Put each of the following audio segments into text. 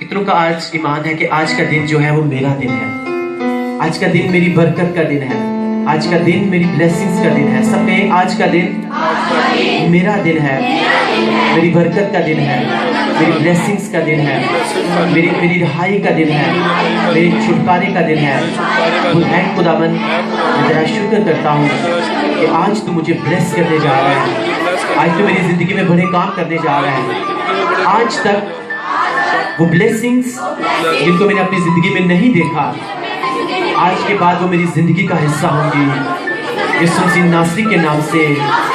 کتنوں کا آج ایمان ہے کہ آج کا دن جو ہے وہ میرا دن ہے؟ آج کا دن میری برکت کا دن ہے، آج کا دن میری بلیسنگز کا دن ہے. سب کہیں آج کا دن میرا دن ہے، میری برکت کا دن ہے، میری بلیسنگز کا دن ہے، میری رہائی کا دن ہے، میرے چھٹکارے کا دن ہے. اے خداوند، میں تیرا شکر کرتا ہوں کہ آج تو مجھے بلیس کرنے جا رہا ہے، آج تو میری زندگی میں بڑے کام کرنے جا رہا ہے. آج تک وہ بلیسنگز جن کو میں نے اپنی زندگی میں نہیں دیکھا، آج کے بعد وہ میری زندگی کا حصہ ہوں گی. یسوع مسیح ناصری کے نام سے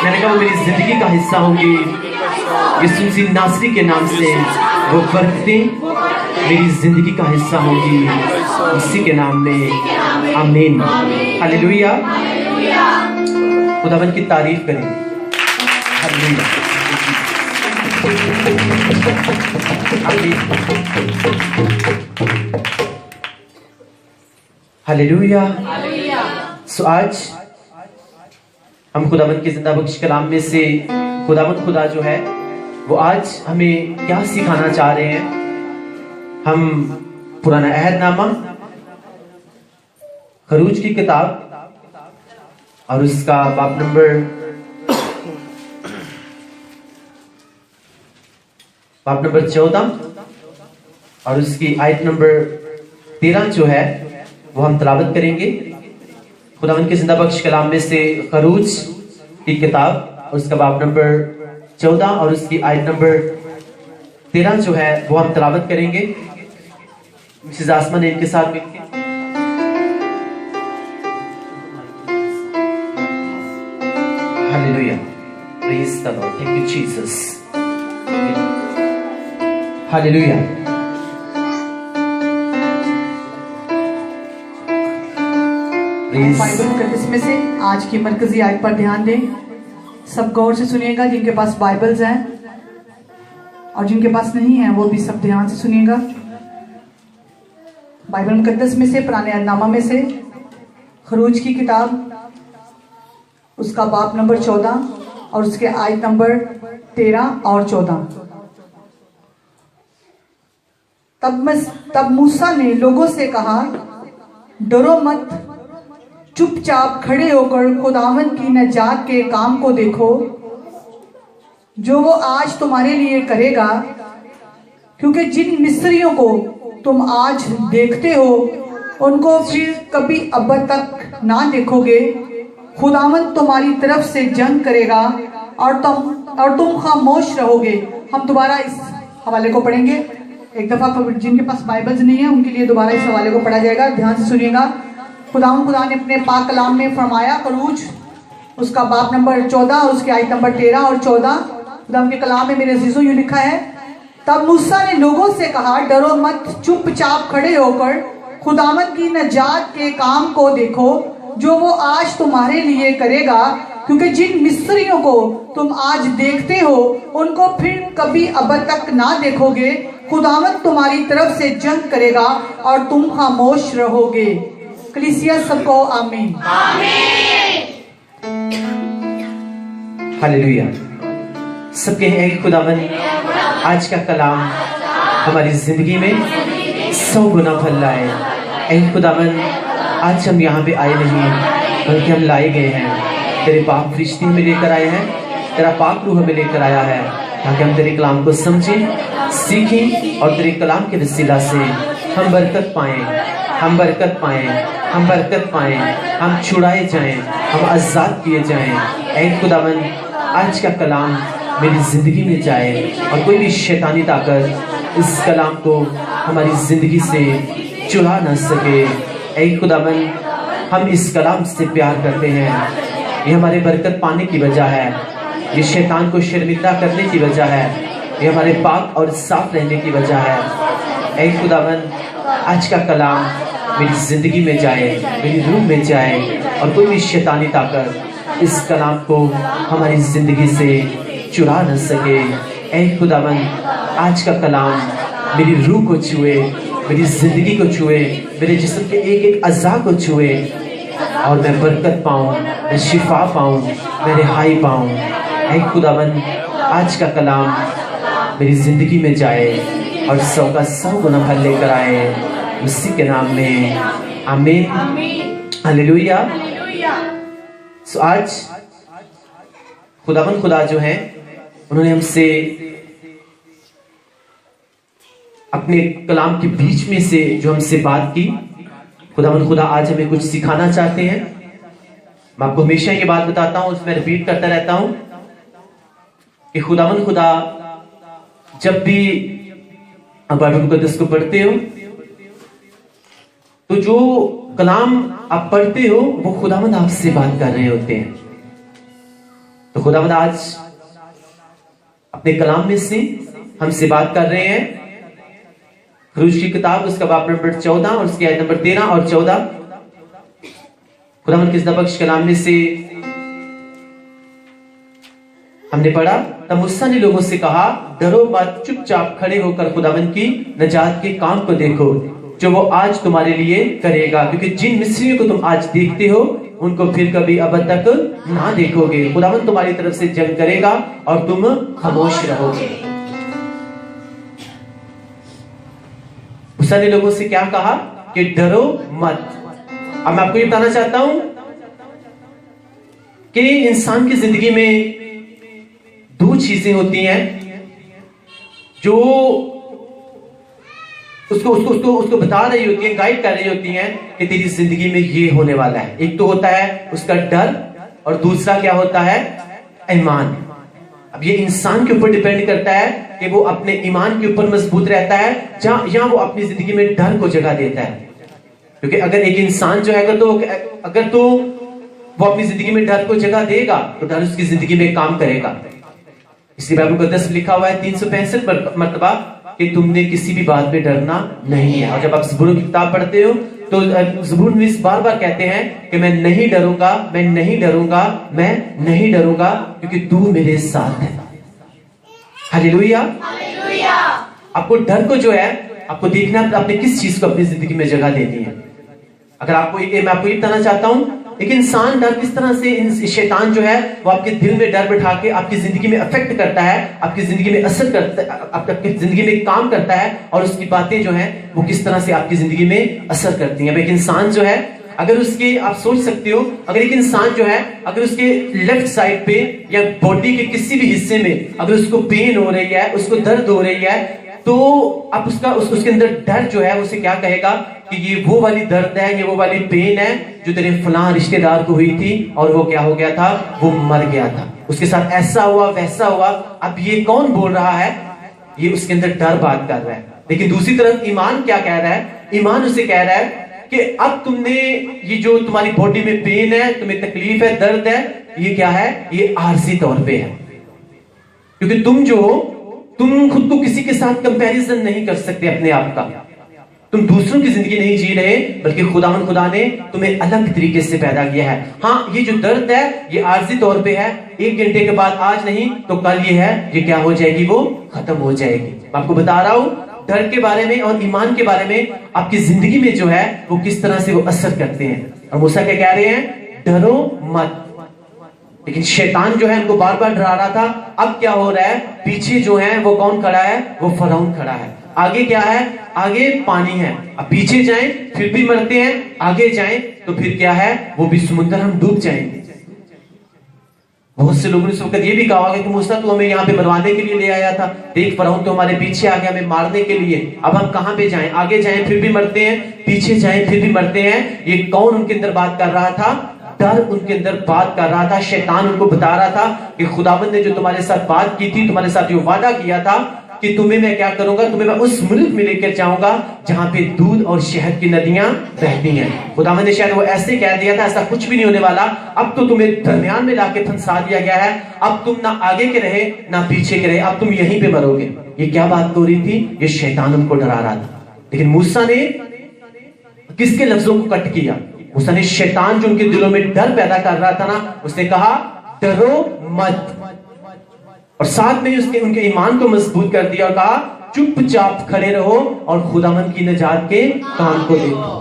میں نے کہا وہ میری زندگی کا حصہ ہوں گی. یسوع مسیح ناصری کے نام سے وہ برکتیں میری زندگی کا حصہ ہوں گی. اسی کے نام میں آمین. ہلیلویا. خداوند کی تعریف کریں. ہلیلویا. ہلیلویا. سو آج ہم خداوند کے زندہ بخش کلام میں سے خداوند خدا جو ہے وہ آج ہمیں کیا سکھانا چاہ رہے ہیں. ہم پرانا عہد نامہ خروج کی کتاب اور اس کا باب نمبر 14 اور اس کی آیت نمبر 13 جو ہے وہ ہم تلاوت کریں گے. خداوند کے زندہ بخش کلام میں سے خروج کی کتاب اور اس کا باب نمبر 14 اور اس کی آیت نمبر 13 جو ہے وہ ہم تلاوت کریں گے. مسز آسما نے ان کے ساتھ مل کے hallelujah. Praise the Lord. Thank you Jesus. Hallelujah. Bible مقدس میں سے آج کی مرکزی آیت پر دھیان دیں. سب غور سے سنیے گا. جن کے پاس بائبلز ہیں اور جن کے پاس نہیں ہیں وہ بھی سب دھیان سے سنیے گا. بائبل مقدس میں سے پرانے عہد نامہ میں سے خروج کی کتاب اس کا باب نمبر 14 اور اس کے آیت نمبر 13 اور 14. تب موسیٰ نے لوگوں سے کہا، ڈرو مت، چپ چاپ کھڑے ہو کر خداوند کی نجات کے کام کو دیکھو جو وہ آج تمہارے لیے کرے گا، کیونکہ جن مصریوں کو تم آج دیکھتے ہو ان کو پھر کبھی ابد تک نہ دیکھو گے. خداوند تمہاری طرف سے جنگ کرے گا اور تم خاموش رہو گے. ہم دوبارہ اس حوالے کو پڑھیں گے ایک دفعہ. جن کے پاس بائبلز نہیں ہے ان کے لیے دوبارہ اس حوالے کو پڑھا جائے گا. دھیان سے سنیے گا. خداوند خدا نے اپنے پاک کلام میں فرمایا، خروج اس کا باب نمبر 14 اور اس کی آیت نمبر 13 اور 14. خداوند کے کلام میں میرے عزیزوں یوں لکھا ہے، تب موسیٰ نے لوگوں سے کہا، ڈرو مت، چپ چاپ کھڑے ہو کر خداوند کی نجات کے کام کو دیکھو جو وہ آج تمہارے لیے کرے گا، کیونکہ جن مصریوں کو تم آج دیکھتے ہو ان کو پھر کبھی ابد تک نہ دیکھو گے. خداوند تمہاری طرف سے جنگ کرے گا اور تم خاموش رہو گے. کلیسیا سب کو آمین. ہلیلویا. سب کہیں اے خداوند آج کا کلام ہماری زندگی میں 100 گنا پھل لائے. اے خداوند آج ہم یہاں پہ آئے نہیں بلکہ ہم لائے گئے ہیں. تیرے پاک فرشتے ہمیں لے کر آئے ہیں، تیرا پاک روح ہمیں لے کر آیا ہے تاکہ ہم تیرے کلام کو سمجھیں، سیکھیں اور تیرے کلام کے وسیلہ سے ہم برکت پائیں، ہم برکت پائیں، ہم برکت پائیں، ہم چھڑائے جائیں، ہم آزاد کیے جائیں. اے خداوند آج کا کلام میری زندگی میں جائے اور کوئی بھی شیطانی طاقت اس کلام کو ہماری زندگی سے چرا نہ سکے. اے خداوند ہم اس کلام سے پیار کرتے ہیں. یہ ہمارے برکت پانے کی وجہ ہے، یہ شیطان کو شرمندہ کرنے کی وجہ ہے، یہ ہمارے پاک اور صاف رہنے کی وجہ ہے. اے خداوند آج کا کلام میری زندگی میں جائے، میری روح میں جائے اور کوئی بھی شیطانی طاقت اس کلام کو ہماری زندگی سے چرا نہ سکے. اے خداوند آج کا کلام میری روح کو چھوئے، میری زندگی کو چھوئے، میرے جسم کے ایک ایک اعضاء کو چھوئے اور میں برکت پاؤں، میں شفا پاؤں، میں رہائی پاؤں. اے خداوند آج کا کلام میری زندگی میں جائے اور 100 کا 100 گنا پھل لے کر آئے، اسی کے نام میں آمین، ہلیلویا۔ سو آج خداوند خدا جو ہیں انہوں نے ہم سے اپنے کلام کے بیچ میں سے جو ہم سے بات کی، خداوند خدا آج ہمیں کچھ سکھانا چاہتے ہیں۔ میں آپ کو ہمیشہ یہ بات بتاتا ہوں، اس میں ریپیٹ کرتا رہتا ہوں کہ خداوند خدا جب بھی آپ بائبل مقدس کو پڑھتے ہو تو جو کلام آپ پڑھتے ہو وہ خداوند آپ سے بات کر رہے ہوتے ہیں۔ تو خداوند آج اپنے کلام میں سے ہم سے بات کر رہے ہیں۔ خروج کی کتاب اس کا باب نمبر 14 اور اس کی آیت نمبر 13 اور 14، خداوند کے اس بخش کلام میں سے ہم نے پڑھا، تب موسیٰ نے لوگوں سے کہا، ڈرو مت، چپ چاپ کھڑے ہو کر خداوند کی نجات کے کام کو دیکھو جو وہ آج تمہارے لیے کرے گا، کیونکہ جن مصریوں کو تم آج دیکھتے ہو ان کو پھر کبھی ابد تک نہ دیکھو گے۔ خداوند تمہاری طرف سے جنگ کرے گا اور تم خاموش رہو گے۔ موسیٰ نے لوگوں سے کیا کہا کہ ڈرو مت۔ اب میں آپ کو یہ بتانا چاہتا ہوں کہ انسان کی زندگی میں دو چیزیں ہوتی ہیں جو اس کو بتا رہی ہوتی ہیں، گائیڈ کر رہی ہوتی ہیں کہ تیری زندگی میں یہ ہونے والا ہے۔ ایک تو ہوتا ہے اس کا ڈر، اور دوسرا کیا ہوتا ہے؟ ایمان۔ اب یہ انسان کے اوپر ڈیپینڈ کرتا ہے کہ وہ اپنے ایمان کے اوپر مضبوط رہتا ہے یا وہ اپنی زندگی میں ڈر کو جگہ دیتا ہے۔ کیونکہ اگر ایک انسان جو ہے اگر تو وہ اپنی زندگی میں ڈر کو جگہ دے گا تو ڈر اس کی زندگی میں کام کرے گا۔ اس لیے بائبل مقدس میں لکھا ہوا ہے 365 مرتبہ کہ تم نے کسی بھی بات پہ ڈرنا نہیں ہے۔ اور جب آپ زبوروں کی کتاب پڑھتے ہو تو زبور نویس بار بار کہتے ہیں کہ میں نہیں ڈروں گا، میں نہیں ڈروں گا، میں نہیں ڈروں گا، کیونکہ تو میرے ساتھ ہے۔ ہلیلویا۔ آپ کو ڈر کو جو ہے آپ کو دیکھنا ہے آپ نے کس چیز کو اپنی زندگی میں جگہ دینی ہے۔ اگر میں آپ کو یہ بتانا چاہتا ہوں، ایک انسان ڈر کس طرح سے شیطان جو ہے وہ آپ کے دل میں ڈر بٹھا کے آپ کی زندگی میں افیکٹ کرتا ہے، آپ کی زندگی میں اثر کرتا ہے، آپ کی زندگی میں کام کرتا ہے، اور اس کی باتیں جو ہیں وہ کس طرح سے آپ کی زندگی میں اثر کرتی ہیں۔ اب ایک انسان جو ہے اگر اس کے آپ سوچ سکتے ہو، اگر ایک انسان جو ہے اگر اس کے لیفٹ سائڈ پہ یا باڈی کے کسی بھی حصے میں اگر اس کو پین ہو رہی ہے، اس کو درد ہو رہی ہے، تو اب اس کے اندر ڈر جو ہے اسے کیا کہے گا کہ یہ وہ والی درد ہے، یہ وہ والی پین ہے جو تیرے فلاں رشتہ دار کو ہوئی تھی اور وہ کیا ہو گیا تھا؟ وہ مر گیا تھا، اس کے ساتھ ایسا ہوا ویسا ہوا۔ اب یہ کون بول رہا ہے؟ یہ اس کے اندر ڈر بات کر رہا ہے۔ لیکن دوسری طرف ایمان کیا کہہ رہا ہے؟ ایمان اسے کہہ رہا ہے کہ اب تم نے یہ جو تمہاری باڈی میں پین ہے، تمہیں تکلیف ہے، درد ہے، یہ کیا ہے؟ یہ عارضی طور پہ ہے، کیونکہ تم خود کو کسی کے ساتھ کمپیریزن نہیں کر سکتے اپنے آپ کا، تم دوسروں کی زندگی نہیں جی رہے، بلکہ خدا نے تمہیں الگ طریقے سے پیدا کیا ہے۔ ہاں یہ جو درد ہے یہ عارضی طور پہ ہے، 1 گھنٹے کے بعد آج نہیں تو کل یہ ہے، یہ کیا ہو جائے گی؟ وہ ختم ہو جائے گی۔ میں آپ کو بتا رہا ہوں ڈر کے بارے میں اور ایمان کے بارے میں آپ کی زندگی میں جو ہے وہ کس طرح سے وہ اثر کرتے ہیں۔ اور موسیٰ کیا کہہ رہے ہیں؟ ڈرو مت۔ لیکن شیطان جو ہے ان کو بار بار ڈرا رہا تھا۔ اب کیا ہو رہا ہے؟ پیچھے جو ہے وہ کون کھڑا ہے؟ وہ فرعون کھڑا ہے۔ آگے کیا ہے؟ آگے پانی ہے۔ اب پیچھے جائیں پھر بھی مرتے ہیں، آگے جائیں تو پھر کیا ہے؟ وہ بھی سمندر ہم ڈوب جائیں گے۔ بہت سے لوگوں نے اس وقت یہ بھی کہا ہوگا کہ موسیٰ تو ہمیں یہاں پہ مروانے کے لیے لے آیا تھا، دیکھ فرعون تو ہمارے پیچھے آ گیا ہمیں مارنے کے لیے، اب ہم کہاں پہ جائیں؟ آگے جائیں پھر بھی مرتے ہیں، پیچھے جائیں پھر بھی مرتے ہیں۔ یہ کون ان کے اندر بات کر رہا تھا؟ ڈر ان کے اندر بات کر رہا تھا۔ شیطان ان کو بتا رہا تھا کہ خداوند نے جو تمہارے ساتھ بات کی تھی، تمہارے ساتھ جو وعدہ کیا تھا کہ تمہیں میں کیا کروں گا، تمہیں میں اس ملک میں لے کر جاؤں گا جہاں پہ دودھ اور شہد کی ندیاں بہتی ہیں۔ خداوند نے شاید وہ ایسے کہہ دیا تھا ایسا کچھ بھی نہیں ہونے والا، اب تو تمہیں درمیان میں لا کے پھنسا دیا گیا ہے، اب تم نہ آگے کے رہے نہ پیچھے کے رہے، اب تم یہیں پہ مرو گے۔ یہ کیا بات ہو رہی تھی؟ یہ شیطان ان کو ڈرا رہا تھا۔ لیکن موسیٰ نے کس کے لفظوں کو کٹ کیا؟ موسیٰ نے شیطان جو ان کے دلوں میں ڈر پیدا کر رہا تھا نا، اس نے کہا ڈرو مت، اور ساتھ میں ان کے ایمان کو مضبوط کر دیا اور کہا چپ چاپ کھڑے رہو اور خداوند کی نجات کے کام کو دیکھو۔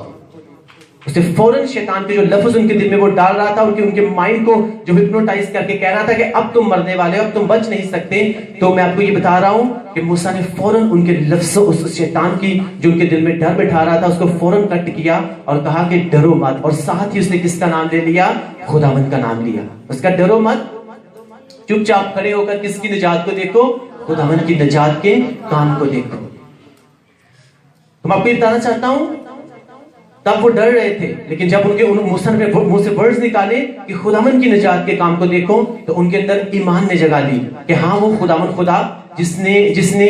اسے فوراً شیطان کے جو لفظ ان کے دل میں وہ ڈال رہا تھا، ان کے مائنڈ کو جو ہپنوٹائز کر کے کہہ رہا تھا کہ اب تم مرنے والے ہو، اب تم بچ نہیں سکتے، تو میں آپ کو یہ بتا رہا ہوں کہ موسیٰ نے فوراً ان کے لفظوں، اس شیطان کی جو ان کے دل میں ڈر بٹھا رہا تھا، اس کو فوراً کٹ کیا اور کہا کہ ڈرو مت، اور ساتھ ہی اس نے کس کا نام لے لیا؟ خداوند کا نام لیا۔ اس کا ڈرو مت، چپ چاپ کھڑے ہو کر کس کی نجات کو دیکھو؟ خداوند کی نجات کے کام کو دیکھو۔ تو میں آپ کو یہ بتانا چاہتا ہوں، تب وہ ڈر رہے تھے، لیکن جب ان کے موسیٰ نے منہ سے ورڈز نکالے کہ خداوند کی نجات کے کام کو دیکھو، تو ان کے اندر ایمان نے جگہ لی کہ ہاں وہ خداوند خدا جس نے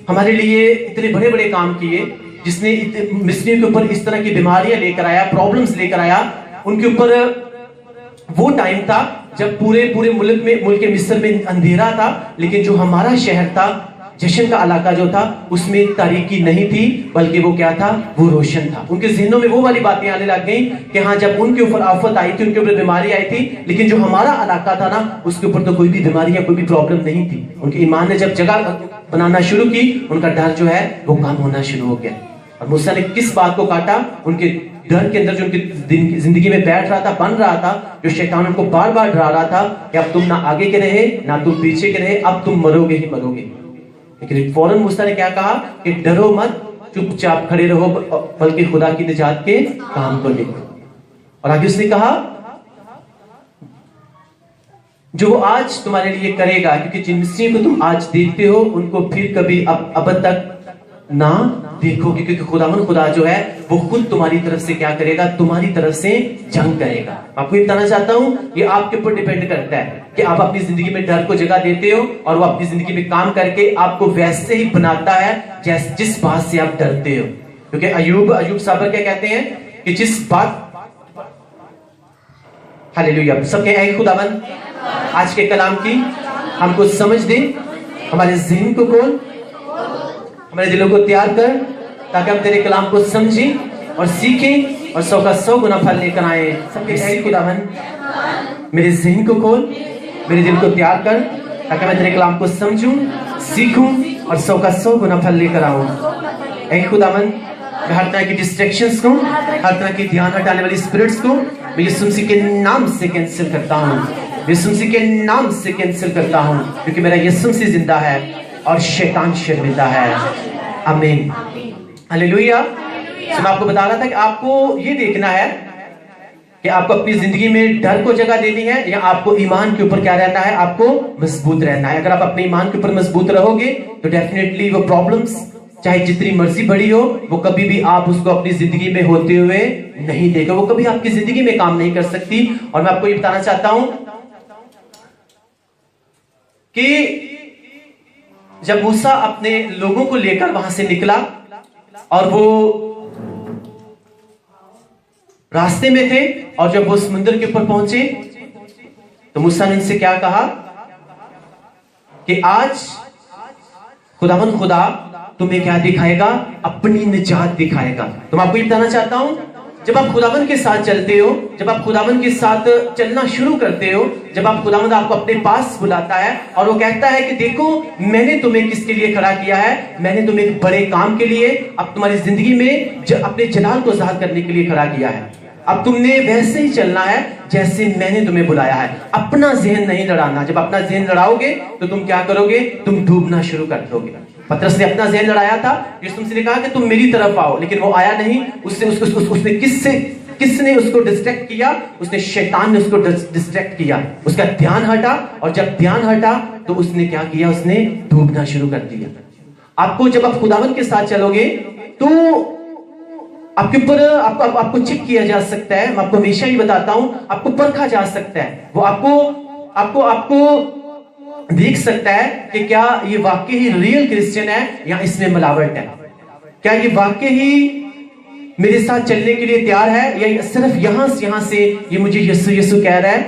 ہمارے لیے اتنے بڑے بڑے کام کیے، جس نے مصریوں کے اوپر اس طرح کی بیماریاں لے کر آیا، پرابلمز لے کر آیا، ان کے اوپر وہ ٹائم تھا جب پورے ملک مصر میں اندھیرا تھا، لیکن جو ہمارا شہر تھا، جشن کا علاقہ جو تھا، اس میں تاریکی نہیں تھی، بلکہ وہ کیا تھا؟ وہ روشن تھا۔ ان کے ذہنوں میں وہ والی باتیں آنے لگ گئیں کہ ہاں جب ان کے اوپر آفت آئی تھی، ان کے اوپر بیماری آئی تھی، لیکن جو ہمارا علاقہ تھا نا، اس کے اوپر تو کوئی بھی بیماری یا کوئی بھی پرابلم نہیں تھی۔ ان کے ایمان نے جب جگہ بنانا شروع کی، ان کا ڈر جو ہے وہ کم ہونا شروع ہو گیا۔ اور موسیٰ نے کس بات کو کاٹا؟ ان کے ڈر کے اندر جو ان کی زندگی میں بیٹھ رہا تھا، بن رہا تھا، جو شیطان ان کو بار بار ڈرا رہا تھا کہ اب تم نہ آگے کے رہے نہ تم پیچھے کے رہے، اب تم مرو گے ہی مرو گے۔ لیکن فوراً موسیٰ نے کیا کہا کہ ڈرو مت، چپ چاپ کھڑے رہو، بلکہ خدا کی نجات کے کام کو دیکھو۔ اور آگے اس نے کہا جو وہ آج تمہارے لیے کرے گا، کیونکہ جن مصریوں کو تم آج دیکھتے ہو ان کو پھر کبھی ابد تک نہ دیکھو گے، کیونکہ خداوند خدا جو ہے وہ خود تمہاری طرف سے کیا کرے گا؟ تمہاری طرف سے جنگ کرے گا۔ آپ کو یہ بتانا چاہتا ہوں، یہ آپ کے اوپر ڈیپینڈ کرتا ہے کہ آپ اپنی زندگی میں ڈر کو جگہ دیتے ہو، اور وہ اپنی زندگی میں کام کر کے آپ کو ویسے ہی بناتا ہے جس بات سے آپ ڈرتے ہو۔ کیونکہ ایوب صابر کیا کہتے ہیں کہ جس بات، ہاللیلویا، سب کہیں اے خداوند آج کے کلام کی ہم کو سمجھ دے، ہمارے ذہن کو کھول، ہمارے دلوں کو تیار کر، تاکہ ہم تیرے کلام کو سمجھیں اور سیکھیں اور 100 کا 100 گنا پھل لے کر آئیں۔ سب کے اے خداوند میرے ذہن کو کھول، میرے دل کو تیار کر، تاکہ میں تیرے کلام کو سمجھوں، سیکھوں اور 100 کا 100 گنا پھل لے کر آؤں۔ اے خداوند میں ہر طرح کی ڈسٹریکشنز کو، ہر طرح کی دھیان ہٹانے والی اسپرٹس کو میں یسوع مسیح کے نام سے کینسل کرتا ہوں، یسوع مسیح کے نام سے کینسل کرتا ہوں، کیونکہ میرا یسوع مسیح زندہ ہے اور شیطان شرمندہ ہے۔ آمین، ہاللیلویا۔ میں آپ کو بتا رہا تھا کہ آپ کو یہ دیکھنا ہے کہ آپ کو اپنی زندگی میں ڈر کو جگہ دینی ہے یا آپ کو ایمان کے اوپر کیا رہنا ہے؟ آپ کو مضبوط رہنا ہے۔ اگر آپ اپنے ایمان کے اوپر مضبوط رہو گے تو ڈیفینیٹلی وہ پرابلمز چاہے جتنی مرضی بڑی ہو، وہ کبھی بھی آپ اس کو اپنی زندگی میں ہوتے ہوئے نہیں دیکھو، وہ کبھی آپ کی زندگی میں کام نہیں کر سکتی۔ اور میں آپ کو یہ بتانا چاہتا ہوں کہ جب موسیٰ اپنے لوگوں کو لے کر وہاں سے نکلا اور وہ راستے میں تھے، اور جب وہ سمندر کے اوپر پہنچے تو موسیٰ نے ان سے کیا کہا کہ آج خداوند خدا تمہیں کیا دکھائے گا؟ اپنی نجات دکھائے گا۔ تو میں آپ کو یہ بتانا چاہتا ہوں، جب آپ خداوند کے ساتھ چلتے ہو، جب آپ خداوند کے ساتھ چلنا شروع کرتے ہو، جب آپ خداوند آپ کو اپنے پاس بلاتا ہے اور وہ کہتا ہے کہ دیکھو میں نے تمہیں کس کے لیے کھڑا کیا ہے؟ میں نے تمہیں ایک بڑے کام کے لیے، اب تمہاری زندگی میں اپنے جلال کو ظاہر کرنے کے لیے کھڑا کیا ہے۔ اب تم نے ویسے ہی چلنا ہے جیسے میں نے تمہیں بلایا ہے، اپنا ذہن نہیں لڑانا۔ جب اپنا ذہن لڑاؤ گے تو تم کیا کرو گے؟ تم ڈوبنا شروع کر دو گے۔ پترس نے اپنا ذہن لڑایا تھا، یسوع مسیح نے کہا کہ تم میری طرف آؤ، لیکن وہ آیا نہیں۔ اس نے کس نے اس کو ڈسٹریکٹ کیا؟ اس نے شیطان نے اس کو ڈسٹریکٹ کیا، اس کا دھیان ہٹا، اور جب دھیان ہٹا تو اس نے کیا کیا؟ اس نے ڈوبنا شروع کر دیا۔ آپ کو جب آپ خداوند کے ساتھ چلو گے تو آپ کے اوپر آپ کو چیک کیا جا سکتا ہے۔ میں آپ کو ہمیشہ ہی بتاتا ہوں، آپ کو پرکھا جا سکتا ہے، وہ آپ کو دیکھ سکتا ہے کہ کیا یہ واقعی ریئل کرسچن ہے یا اس میں ملاوٹ ہے، کیا یہ واقعی میرے ساتھ چلنے کے لیے تیار ہے یا صرف یہاں سے یہ مجھے یسوع کہہ رہا ہے،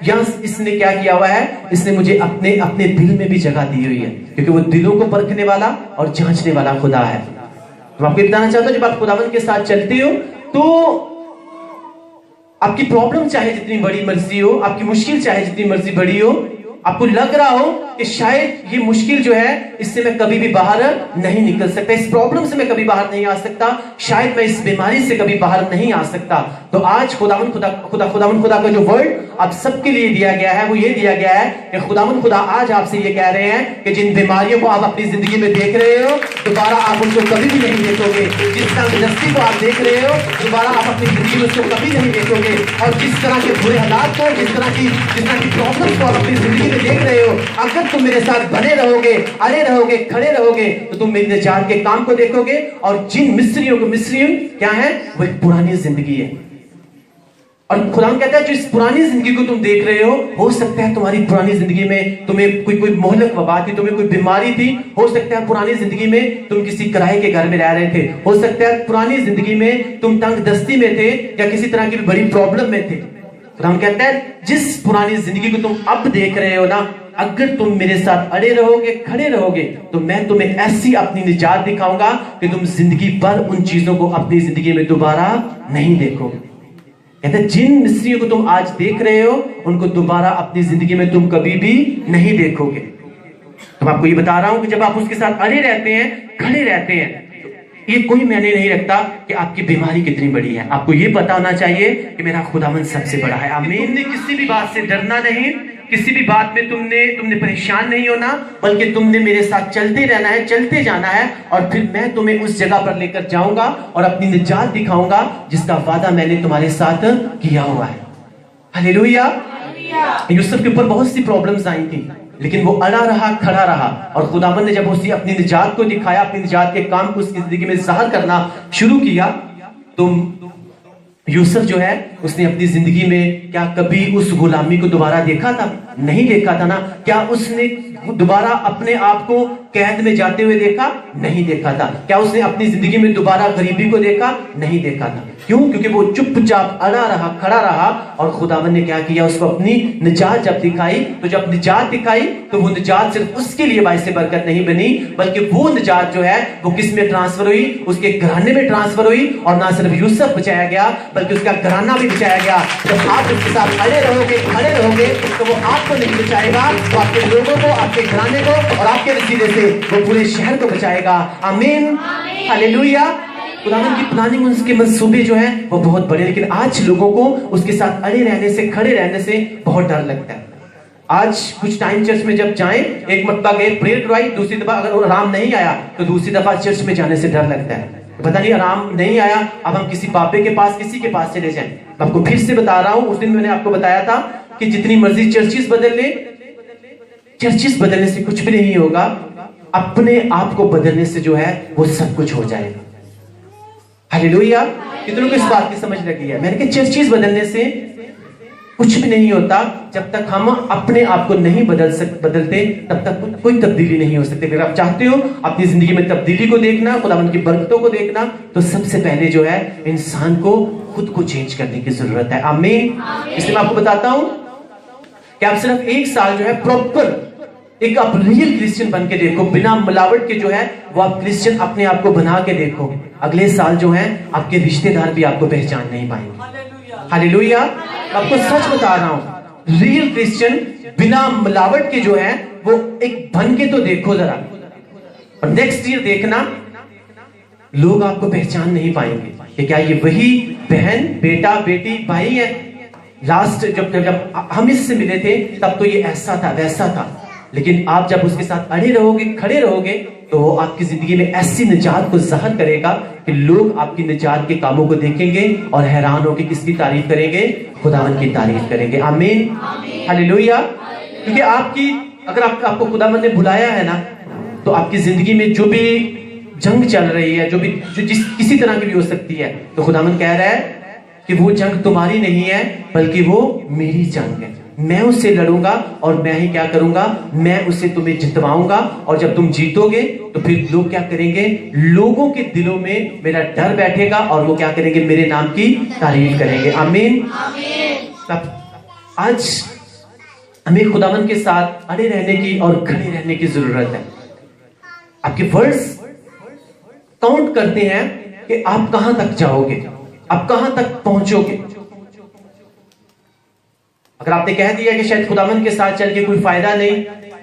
یا اس نے کیا کیا ہوا ہے؟ اس نے مجھے اپنے دل میں بھی جگہ دی ہوئی ہے، کیونکہ وہ دلوں کو پرکھنے والا اور جانچنے والا خدا ہے۔ میں آپ کو بتانا چاہتا ہوں، جب آپ خداوند کے ساتھ چلتے ہو تو آپ کی پرابلم چاہے جتنی بڑی مرضی ہو، آپ کی مشکل چاہے جتنی مرضی بڑی ہو، آپ کو لگ رہا ہو کہ شاید یہ مشکل جو ہے اس سے میں کبھی بھی باہر نہیں نکل سکتا, اس پرابلم سے میں کبھی باہر نہیں آ سکتا, شاید میں اس بیماری سے کبھی باہر نہیں آ سکتا, تو آج خداوند خدا کا جو ورڈ آپ سب کے لیے دیا گیا ہے وہ یہ دیا گیا ہے کہ خداوند خدا آج آپ سے یہ کہہ رہے ہیں کہ جن بیماریوں کو آپ اپنی زندگی میں دیکھ رہے ہو دوبارہ آپ ان کو کبھی بھی نہیں دیکھو گے, جس تنگدستی کو آپ دیکھ رہے ہو دوبارہ آپ اپنی زندگی میں اس کو کبھی نہیں دیکھو گے, اور جس طرح کے برے حالات کو, جس طرح کی پرابلمس کو آپ اپنی زندگی میں دیکھ رہے ہو, اگر تم میرے ساتھ بنے رہو گے, اڑے رہو گے, کھڑے رہو گے تو تم میری نجات کے کام کو دیکھو گے. اور جن مصریوں کیا ہے وہ ایک پرانی زندگی ہے, اور خدا کہتا ہے جو اس پرانی زندگی کو تم دیکھ رہے ہو سکتا ہے تمہاری پرانی زندگی میں تمہیں کوئی مہلک وبا تھی, تمہیں کوئی بیماری تھی, ہو سکتا ہے پرانی زندگی میں تم کسی کرائے کے گھر میں رہ رہے تھے, ہو سکتا ہے پرانی زندگی میں تم تنگ دستی میں تھے یا کسی طرح کی بڑی پرابلم میں تھے. خدا کہتا ہے جس پرانی زندگی کو تم اب دیکھ رہے ہو نا, اگر تم میرے ساتھ اڑے رہو گے, کھڑے رہو گے تو میں تمہیں ایسی اپنی نجات دکھاؤں گا کہ تم زندگی بھر ان چیزوں کو اپنی زندگی میں دوبارہ نہیں دیکھو گے. کہتے ہیں جن مصریوں کو تم آج دیکھ رہے ہو ان کو دوبارہ اپنی زندگی میں تم کبھی بھی نہیں دیکھو گے. تو میں آپ کو یہ بتا رہا ہوں کہ جب آپ اس کے ساتھ اڑے رہتے ہیں, کھڑے رہتے ہیں, یہ کوئی معنی نہیں رکھتا کہ آپ کی بیماری کتنی بڑی ہے. آپ کو یہ پتا ہونا چاہیے کہ میرا خداوند سب سے بڑا ہے. آمین. تم نے کسی بھی بات سے ڈرنا نہیں, کسی بھی بات میں تم نے پریشان نہیں ہونا, بلکہ تم نے میرے ساتھ چلتے رہنا ہے, چلتے جانا ہے, اور پھر میں تمہیں اس جگہ پر لے کر جاؤں گا اور اپنی نجات دکھاؤں گا جس کا وعدہ میں نے تمہارے ساتھ کیا ہوا ہے. ہلیلویا. یوسف کے اوپر بہت سی پرابلمز آئی تھی لیکن وہ اڑا رہا, کھڑا رہا, اور خداوند نے جب اسی اپنی نجات کو دکھایا, اپنی نجات کے کام کو اس کی زندگی میں ظاہر کرنا شروع کیا, تو یوسف جو ہے اس نے اپنی زندگی میں کیا کبھی اس غلامی کو دوبارہ دیکھا تھا؟ نہیں دیکھا تھا نا. کیا اس نے دوبارہ اپنے آپ کو قید میں جاتے ہوئے دیکھا؟ نہیں دیکھا تھا. کیا اس نے اپنی زندگی میں دوبارہ غریبی کو دیکھا؟ نہیں دیکھا تھا. کیوں؟ کیونکہ وہ چپ چاپ اڑا رہا, کھڑا رہا, اور خداوند نے کیا کیا, اس کو اپنی نجات جب دکھائی, تو جب نجات دکھائی تو وہ نجات صرف اس کے لیے باعث برکت نہیں بنی, بلکہ وہ نجات جو ہے وہ کس میں ٹرانسفر ہوئی؟ اس کے گھرانے میں ٹرانسفر ہوئی. اور نہ صرف یوسف بچایا گیا بلکہ اس کا گھرانہ بھی بچایا گیا. جب آپ اس کے ساتھ اڑے رہو گے, کھڑے رہو گے, تو وہ آپ کو نہیں بچائے گا, تو آپ کے لوگوں کو, آپ کے گھرانے کو, اور آپ کے وسیلے سے وہ پورے شہر کو بچائے گا. آمین. ہلیلویا. خداوند کی پلاننگ, اس کے منصوبے جو ہیں وہ بہت بڑے, لیکن آج لوگوں کو اس کے ساتھ اڑے رہنے سے, کھڑے رہنے سے بہت ڈر لگتا ہے. آج کچھ ٹائم چرچ میں جب جائیں, ایک مرتبہ گئے, پریئر کروائی, دوسری دفعہ اگر آرام نہیں آیا تو دوسری دفعہ چرچ میں جانے سے ڈر لگتا ہے. پتہ نہیں آرام نہیں آیا, اب ہم کسی پاپے کے پاس, کسی کے پاس چلے جائیں. آپ کو پھر سے بتا رہا ہوں, اس دن میں نے آپ کو بتایا تھا کہ جتنی مرضی چرچز بدل لیں, چرچز بدلنے سے کچھ بھی نہیں ہوگا, اپنے آپ کو بدلنے سے جو ہے وہ سب کچھ ہو جائے گا. ہلیلویا. کتنوں کو اس بات کی سمجھ لگی ہے؟ میں نے کہا چرچز بدلنے سے کچھ بھی نہیں ہوتا, جب تک ہم اپنے آپ کو نہیں بدلتے تب تک کوئی تبدیلی نہیں ہو سکتی. اگر آپ چاہتے ہو اپنی زندگی میں تبدیلی کو دیکھنا, خداوند کی برکتوں کو دیکھنا, تو سب سے پہلے جو ہے انسان کو خود کو چینج کرنے کی ضرورت ہے. آمین. اس لیے میں آپ کو بتاتا ہوں کہ آپ صرف 1 سال جو ہے پراپر ایک آپ ریئل کرسچن بن کے دیکھو, بنا ملاوٹ کے جو ہے وہ آپ کرسچن اپنے آپ کو بنا کے دیکھو. اگلے سال جو ہے آپ کے رشتہ دار بھی آپ کو پہچان نہیں پائیں گے. ہلیلویا. میں آپ کو سچ بتا رہا ہوں, ریئل کرسچن بنا ملاوٹ کے جو ہے وہ ایک بن کے تو دیکھو ذرا, اور نیکسٹ ایئر دیکھنا لوگ آپ کو پہچان نہیں پائیں گے کہ کیا یہ وہی بہن, بیٹا, بیٹی, بھائی ہے. لاسٹ جب ہم اس سے ملے تھے تب تو یہ ایسا تھا, ویسا تھا, لیکن آپ جب اس کے ساتھ اڑے رہو گے, کھڑے رہو گے, تو وہ آپ کی زندگی میں ایسی نجات کو ظاہر کرے گا کہ لوگ آپ کی نجات کے کاموں کو دیکھیں گے اور حیران ہو کے کس کی تعریف کریں گے؟ خداوند کی تعریف کریں گے. آمین. ہلیلویا. کیونکہ آپ کی, اگر آپ کو خداوند نے بلایا ہے نا, تو آپ کی زندگی میں جو بھی جنگ چل رہی ہے, جو کسی طرح کی بھی ہو سکتی ہے, تو خداوند کہہ رہا ہے کہ وہ جنگ تمہاری نہیں ہے بلکہ وہ میری جنگ ہے. میں اس سے لڑوں گا اور میں ہی کیا کروں گا, میں اسے تمہیں جتواؤں گا. اور جب تم جیتو گے تو پھر لوگ کیا کریں گے؟ لوگوں کے دلوں میں میرا ڈر بیٹھے گا اور وہ کیا کریں گے؟ میرے نام کی تعریف کریں گے. آمین. آج ہمیں خداوند کے ساتھ اڑے رہنے کی اور کھڑے رہنے کی ضرورت ہے. آپ کے ورڈز کاؤنٹ کرتے ہیں کہ آپ کہاں تک جاؤ گے, آپ کہاں تک پہنچو گے. اگر آپ نے کہہ دیا کہ شاید خداوند کے ساتھ چل کے کوئی فائدہ نہیں،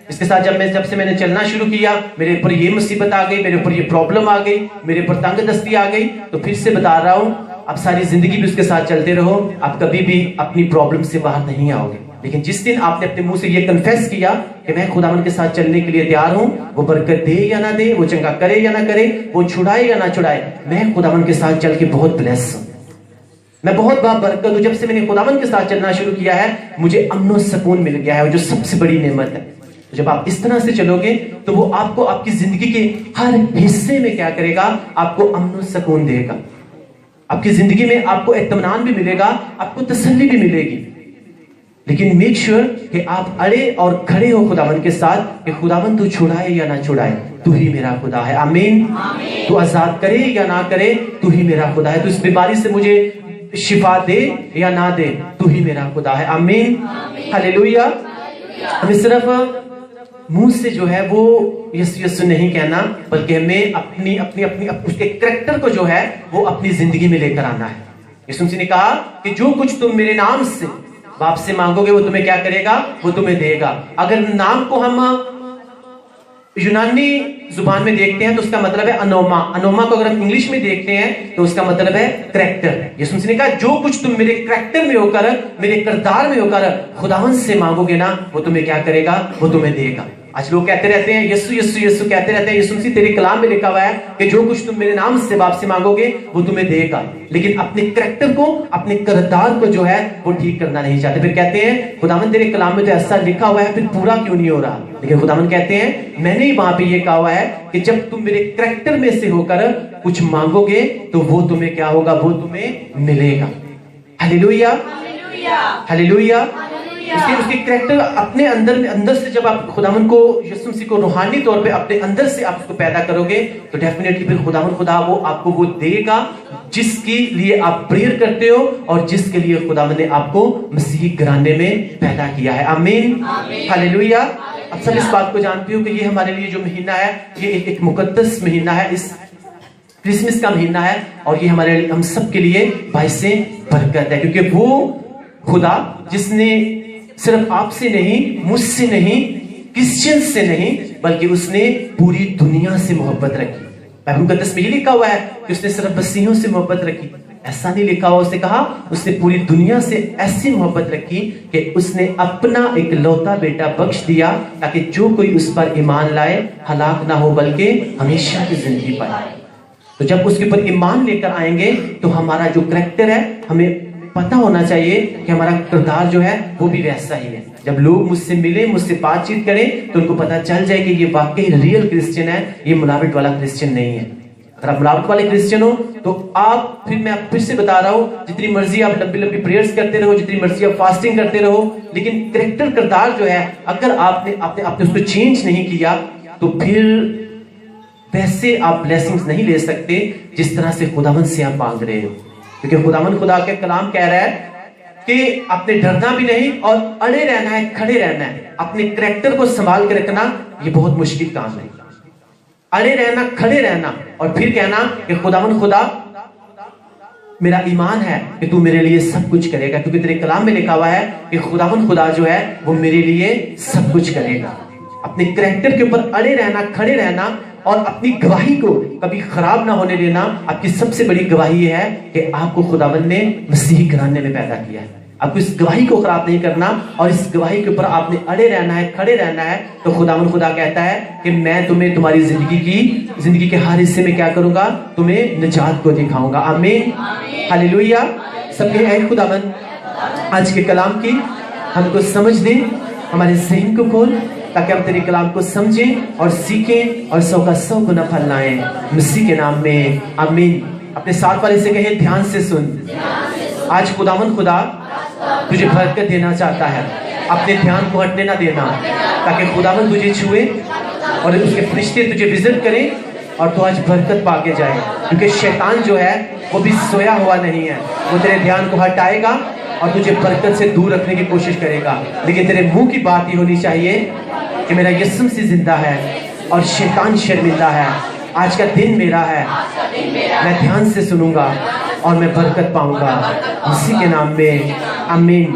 اس کے ساتھ جب سے میں نے چلنا شروع کیا میرے اوپر یہ مصیبت آ گئی، میرے اوپر یہ پرابلم آ گئی، میرے اوپر تنگ دستی آ گئی، تو پھر سے بتا رہا ہوں آپ ساری زندگی بھی اس کے ساتھ چلتے رہو، آپ کبھی بھی اپنی پرابلم سے باہر نہیں آؤ گے۔ لیکن جس دن آپ نے اپنے منہ سے یہ کنفیس کیا کہ میں خداوند کے ساتھ چلنے کے لیے تیار ہوں، وہ برکت دے یا نہ دے، وہ چنگا کرے یا نہ کرے، وہ چھڑائے یا نہ چھڑائے، میں خداوند کے ساتھ چل کے بہت بلیس ہوں، میں بہت برکت ہوں۔ جب سے میں نے خداوند کے ساتھ چلنا شروع کیا ہے مجھے امن و سکون مل گیا ہے، جو سب سے بڑی نعمت ہے۔ جب آپ اس طرح سے چلو گے تو وہ آپ کو آپ کی زندگی کے ہر حصے میں کیا کرے گا، آپ کو امن و سکون دے گا، آپ کی زندگی میں آپ کو اطمینان بھی ملے گا، آپ کو تسلی بھی ملے گی۔ لیکن میک شیور کہ آپ اڑے اور کھڑے ہو خداوند کے ساتھ کہ خداوند تو چھڑائے یا نہ چھڑائے تو ہی میرا خدا ہے۔ آمین۔ تو آزاد کرے یا نہ کرے تو ہی میرا خدا ہے، تو اس بیماری سے مجھے شفا دے یا نہ دے تو ہی میرا خدا ہے۔ آمین، ہلیلویا۔ ہمیں صرف منہ سے جو ہے وہ یسو یسو نہیں کہنا، بلکہ ہمیں اپنی اس کے کریکٹر کو جو ہے وہ اپنی زندگی میں لے کر آنا ہے۔ یسوع مسیح نے کہا کہ جو کچھ تم میرے نام سے باپ سے مانگو گے وہ تمہیں کیا کرے گا، وہ تمہیں دے گا۔ اگر نام کو ہم یونانی زبان میں دیکھتے ہیں تو اس کا مطلب ہے انوما، انوما کو اگر ہم انگلش میں دیکھتے ہیں تو اس کا مطلب ہے کریکٹر۔ یسوع مسیح نے کہا جو کچھ تم میرے کریکٹر میں ہو کر، میرے کردار میں ہو کر خداوند سے مانگو گے نا، وہ تمہیں کیا کرے گا، وہ تمہیں دے گا۔ آج لوگ کہتے رہتے ہیں یسوع یسوع یسوع کہتے رہتے ہیں، یسوع مسیح تیرے کلام میں لکھا ہوا ہے کہ جو کچھ تم میرے نام سے باپ سے مانگو گے وہ تمہیں دے گا، لیکن اپنے کریکٹر کو، اپنے کردار کو جو ہے وہ ٹھیک کرنا نہیں چاہتے۔ پھر کہتے ہیں خداوند تیرے کلام میں تو ایسا لکھا ہوا ہے، پھر پورا کیوں نہیں ہو رہا؟ لیکن خداوند کہتے ہیں میں نے وہاں پہ یہ کہا ہوا ہے کہ جب تم میرے کریکٹر میں سے ہو کر کچھ مانگو گے تو وہ تمہیں کیا ہوگا، وہ تمہیں ملے گا۔ ہلیلویا، ہلیلویا۔ اس کے کریکٹر اپنے اندر سے جب آپ خداوند کو، یسوع مسیح کو روحانی طور پہ اپنے اندر سے آپ اس کو پیدا کرو گے تو ڈیفینیٹلی پھر خداوند خدا وہ آپ کو وہ دے گا جس کے لیے آپ پریئر کرتے ہو اور جس کے لیے خداوند نے آپ کو مسیحی گھرانے میں پیدا کیا ہے۔ آمین، ہلیلویا۔ اب سب اس بات کو جانتے ہو کہ یہ ہمارے لیے جو مہینہ ہے یہ ایک مقدس مہینہ ہے، اس کرسمس کا مہینہ ہے، اور یہ ہمارے ہم سب کے لیے باعث برکت ہے، کیونکہ وہ خدا جس نے صرف آپ سے نہیں، مجھ سے نہیں، کرسچن سے نہیں، بلکہ اس نے پوری دنیا سے محبت رکھی۔ بائبل مقدس میں یہ لکھا ہوا ہے کہ اس نے صرف مسیحیوں سے محبت رکھی، ایسا نہیں لکھا ہوا، اس نے کہا اس نے پوری دنیا سے ایسی محبت رکھی کہ اس نے اپنا ایک لوتا بیٹا بخش دیا تاکہ جو کوئی اس پر ایمان لائے ہلاک نہ ہو بلکہ ہمیشہ کی زندگی پائے۔ تو جب اس کے اوپر ایمان لے کر آئیں گے تو ہمارا جو کریکٹر ہے ہمیں پتہ ہونا چاہیے کہ ہمارا کردار جو ہے وہ بھی ویسا ہی ہے۔ جب لوگ مجھ سے ملیں، مجھ سے بات چیت کریں تو ان کو پتہ چل جائے کہ یہ واقعی ریئل کرسچن ہے، یہ ملاوٹ والا کرسچن نہیں ہے۔ اگر آپ ملاوٹ والے کرسچن ہو تو آپ میں پھر سے بتا رہا ہوں، جتنی مرضی آپ لمبی لمبی پریئرز کرتے رہو، جتنی مرضی آپ فاسٹنگ کرتے رہو، لیکن کریکٹر کردار جو ہے اگر آپ نے اس کو چینج نہیں کیا تو پھر ویسے آپ بلیسنگز نہیں لے سکتے جس طرح سے خداوند سے آپ مانگ رہے ہو، کیونکہ خداوند خدا کا کلام کہہ رہا ہے کہ آپ نے ڈرنا بھی نہیں اور اڑے رہنا ہے، کھڑے رہنا ہے۔ اپنے کریکٹر کو سنبھال کے رکھنا یہ بہت مشکل کام ہے، اڑے رہنا، کھڑے رہنا، اور پھر کہنا کہ خداوند خدا میرا ایمان ہے کہ تو میرے لیے سب کچھ کرے گا، کیونکہ تیرے کلام میں لکھا ہوا ہے کہ خداوند خدا جو ہے وہ میرے لیے سب کچھ کرے گا۔ اپنے کریکٹر کے اوپر اڑے رہنا، کھڑے رہنا، اور اپنی گواہی کو کبھی خراب نہ ہونے دینا۔ آپ کی سب سے بڑی گواہی یہ ہے کہ آپ کو خداوند نے مسیحی گھرانے میں پیدا کیا ہے۔ آپ کو اس گواہی کو خراب نہیں کرنا اور اس گواہی کے اوپر آپ نے اڑے رہنا ہے، کھڑے رہنا ہے، تو خداوند خدا کہتا ہے کہ میں تمہیں تمہاری زندگی کے ہر حصے میں کیا کروں گا، تمہیں نجات کو دکھاؤں گا۔ آمین، ہلیلویا۔ سب کے اے خداوند آج کے کلام کی ہم کو سمجھ دیں، ہمارے ذہن کو کھول تاکہ ہم تیرے کلام کو سمجھیں اور سیکھیں اور 100 کا 100 گنا پھل لائیں، مسیح کے نام میں آمین۔ اپنے ساتھ والے سے کہیں دھیان سے سن، آج خداوند خدا تجھے برکت دینا چاہتا ہے، اپنے دھیان کو ہٹنے نہ دینا تاکہ خداوند تجھے چھوئے اور اس کے فرشتے تجھے وزٹ کریں اور تو آج برکت پا کے جائے، کیونکہ شیطان جو ہے وہ بھی سویا ہوا نہیں ہے، وہ تیرے دھیان کو ہٹائے گا اور تجھے برکت سے دور رکھنے کی کوشش کرے گا، لیکن تیرے منہ کی بات ہی ہونی چاہیے کہ میرا یسوع مسیح زندہ ہے اور شیطان شرمندہ ہے۔ آج کا دن میرا ہے، میں دھیان سے سنوں گا اور میں برکت پاؤں گا، مسیح کے نام میں آمین،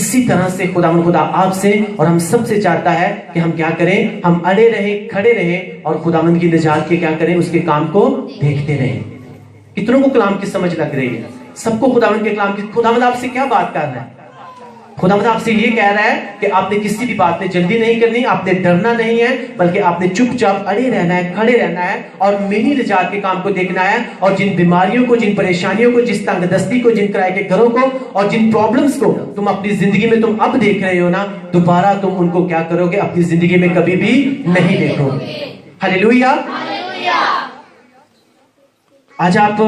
اسی طرح سے خداوند خدا آپ سے اور ہم سب سے چاہتا ہے کہ ہم کیا کریں، ہم اڑے رہیں، کھڑے رہیں اور خداوند کی نجات کے کیا کریں، اس کے کام کو دیکھتے رہیں۔ کتنوں کو کلام کی سمجھ لگ رہی ہے؟ سب کو خداوند کے کلام کی۔ خداوند آپ سے کیا بات کر رہا ہے؟ خداوند آپ سے یہ کہہ رہا ہے کہ آپ نے کسی بھی بات میں جلدی نہیں کرنی، آپ نے ڈرنا نہیں ہے، بلکہ آپ نے چپ چاپ اڑے رہنا ہے، کھڑے رہنا ہے اور میری نجات کے کام کو دیکھنا ہے۔ اور جن بیماریوں کو، جن پریشانیوں کو، جس تنگ دستی کو، جن کرائے کے گھروں کو اور جن پرابلمز کو تم اپنی زندگی میں تم اب دیکھ رہے ہو نا، دوبارہ تم ان کو کیا کرو گے؟ اپنی زندگی میں کبھی بھی نہیں دیکھو گے۔ ہاللیلویا۔ آج آپ،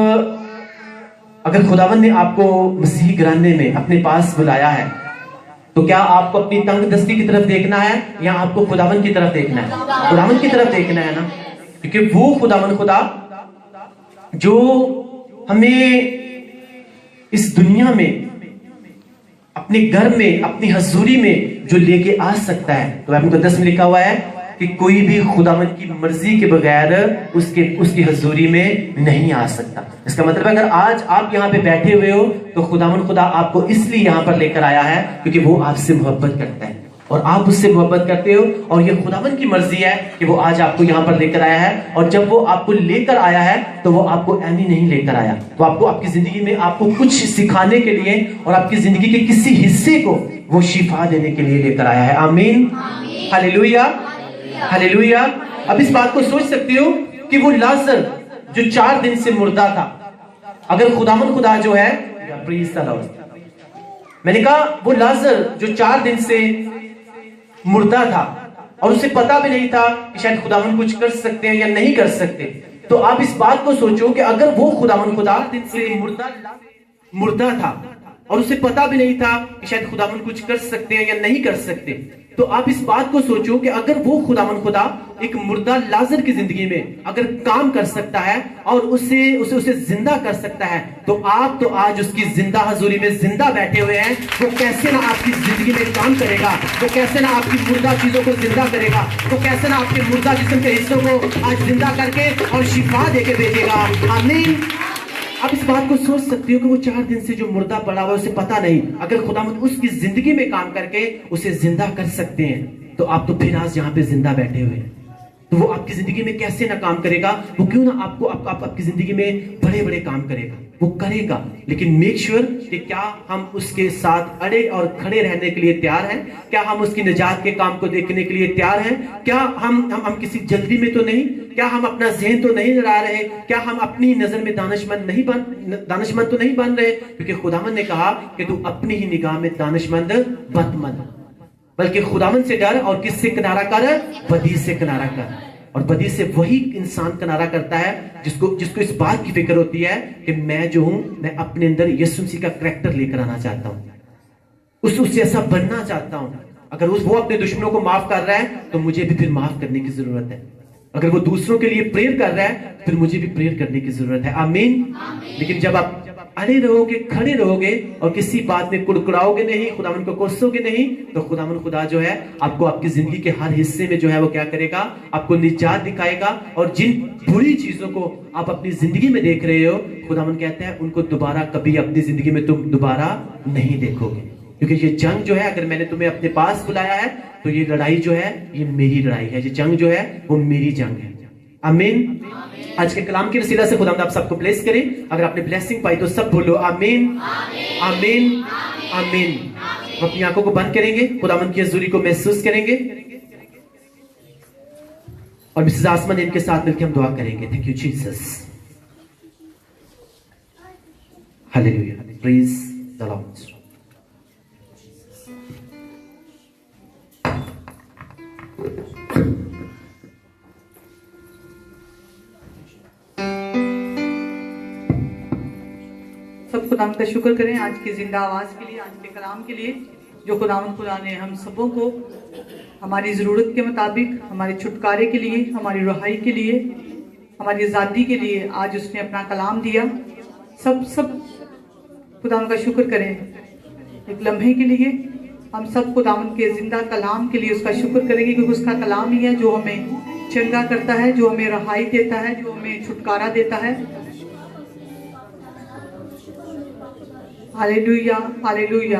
اگر خداوند نے آپ کو مسیح گھرانے میں اپنے پاس بلایا ہے تو کیا آپ کو اپنی تنگ دستی کی طرف دیکھنا ہے یا آپ کو خداوند کی طرف دیکھنا ہے؟ خداوند کی طرف دیکھنا ہے نا، کیونکہ وہ خداوند خدا جو ہمیں اس دنیا میں اپنے گھر میں، اپنی حضوری میں جو لے کے آ سکتا ہے۔ تو بائبل مقدس میں لکھا ہوا ہے کہ کوئی بھی خداوند کی مرضی کے بغیر اس کی حضوری میں نہیں آ سکتا۔ اس کا مطلب اگر آج آپ یہاں پہ بیٹھے ہوئے ہو تو خداوند خدا آپ کو اس لیے یہاں پر لے کر آیا ہے کیونکہ وہ آپ سے محبت کرتا ہے اور آپ اس سے محبت کرتے ہو، اور یہ خداوند کی مرضی ہے کہ وہ آج آپ کو یہاں پر لے کر آیا ہے۔ اور جب وہ آپ کو لے کر آیا ہے تو وہ آپ کو ایمی نہیں لے کر آیا، وہ آپ کو آپ کی زندگی میں آپ کو کچھ سکھانے کے لیے اور آپ کی زندگی کے کسی حصے کو وہ شفا دینے کے لیے لے کر آیا ہے۔ آمین، ہاللیلویا، ہاللیلویا۔ اب اس بات کو سوچ سکتے ہو کہ وہ لازر جو 4 دن سے مردہ تھا، اگر خداوند خدا جو ہے، میں نے کہا وہ لازر جو 4 دن سے مردہ تھا اور اسے پتا بھی نہیں تھا کہ شاید خداوند کچھ کر سکتے ہیں یا نہیں کر سکتے، تو آپ اس بات کو سوچو کہ اگر وہ خداوند خدا دن سے مردہ تھا اور اسے پتا بھی نہیں تھا کہ شاید خداوند کچھ کر سکتے ہیں یا نہیں کر سکتے، تو آپ اس بات کو سوچو کہ اگر وہ خداوند خدا ایک مردہ لازر کی زندگی میں اگر کام کر سکتا ہے اور اسے زندہ کر سکتا ہے، تو آپ تو آج اس کی زندہ حضوری میں زندہ بیٹھے ہوئے ہیں، وہ کیسے نہ آپ کی زندگی میں کام کرے گا، وہ کیسے نہ آپ کی مردہ چیزوں کو زندہ کرے گا، وہ کیسے نہ آپ کے مردہ جسم کے حصوں کو آج زندہ کر کے اور شفا دے کے بھیجے گا۔ آمین۔ آپ اس بات کو سوچ سکتے ہو کہ وہ 4 دن سے جو مردہ پڑا ہوا ہے اسے پتا نہیں، اگر خداوند اس کی زندگی میں کام کر کے اسے زندہ کر سکتے ہیں تو آپ تو پھر آج یہاں پہ زندہ بیٹھے ہوئے ہیں، تو وہ آپ کی زندگی میں کیسے نہ کام کرے گا؟ وہ کیوں نہ آپ کی زندگی میں بڑے بڑے کام کرے گا، وہ کرے گا، لیکن میک شیور کہ کیا ہم اس کے ساتھ اڑے اور کھڑے رہنے کے لیے تیار ہیں؟ کیا ہم اس کی نجات کے کام کو دیکھنے کے لیے تیار ہیں؟ کیا ہم کسی جلدی میں تو نہیں؟ کیا ہم اپنا ذہن تو نہیں لڑا رہے؟ کیا ہم اپنی نظر میں دانشمند تو نہیں بن رہے؟ کیونکہ خداوند نے کہا کہ تو اپنی ہی نگاہ میں دانشمند مت بن، بلکہ خداوند سے ڈر اور کس سے کنارہ کر؟ بدی سے کنارہ کر۔ اور بدی سے وہی انسان کنارہ کرتا ہے جس کو اس بات کی فکر ہوتی ہے کہ میں جو ہوں، میں اپنے اندر یسوع مسیح کا کریکٹر لے کر آنا چاہتا ہوں، اس سے ایسا بننا چاہتا ہوں۔ اگر وہ اپنے دشمنوں کو معاف کر رہا ہے تو مجھے بھی پھر معاف کرنے کی ضرورت ہے، اگر وہ دوسروں کے لیے پریئر کر رہا ہے پھر مجھے بھی پریئر کرنے کی ضرورت ہے۔ آمین۔ لیکن جب آپ اڑے رہو گے، کھڑے رہو گے اور کسی بات میں کڑکڑاؤ گے نہیں، خداوند کو کوسو گے نہیں، تو خداوند خدا جو ہے آپ کو آپ کی زندگی کے ہر حصے میں جو ہے وہ کیا کرے گا؟ آپ کو نجات دکھائے گا، اور جن بری چیزوں کو آپ اپنی زندگی میں دیکھ رہے ہو، خداوند کہتا ہے ان کو دوبارہ کبھی اپنی زندگی میں تم دوبارہ نہیں دیکھو گے، کیونکہ یہ جنگ جو ہے، اگر میں نے تمہیں اپنے پاس بلایا ہے تو یہ لڑائی جو ہے یہ میری لڑائی ہے، یہ جنگ جو ہے وہ میری جنگ ہے۔ آمین۔ آج کے کلام کے وسیلہ سے خداوند آپ سب کو بلیس کرے۔ اگر آپ نے بلیسنگ پائی تو سب بولو آمین، آمین، آمین۔ ہم اپنی آنکھوں کو بند کریں گے، خداوند کی حضوری کو محسوس کریں گے، اور مسز آسمان ان کے ساتھ مل کے ہم دعا کریں گے۔ Thank you Jesus, hallelujah, praise the Lord. سب خداوند کا شکر کریں آج کی زندہ آواز کے لیے، آج کے کلام کے لیے، جو خداوند خدا نے ہم سبوں کو ہماری ضرورت کے مطابق، ہمارے چھٹکارے کے لیے، ہماری رہائی کے لیے، ہماری آزادی کے لیے آج اس نے اپنا کلام دیا۔ سب خداوند کا شکر کریں۔ ایک لمحے کے لیے ہم سب خداوند کے زندہ کلام کے لیے اس کا شکر کریں گے، کیونکہ اس کا کلام ہی ہے جو ہمیں چنگا کرتا ہے، جو ہمیں رہائی دیتا ہے، جو ہمیں چھٹکارا دیتا ہے۔ ہاللیلویا، ہاللیلویا۔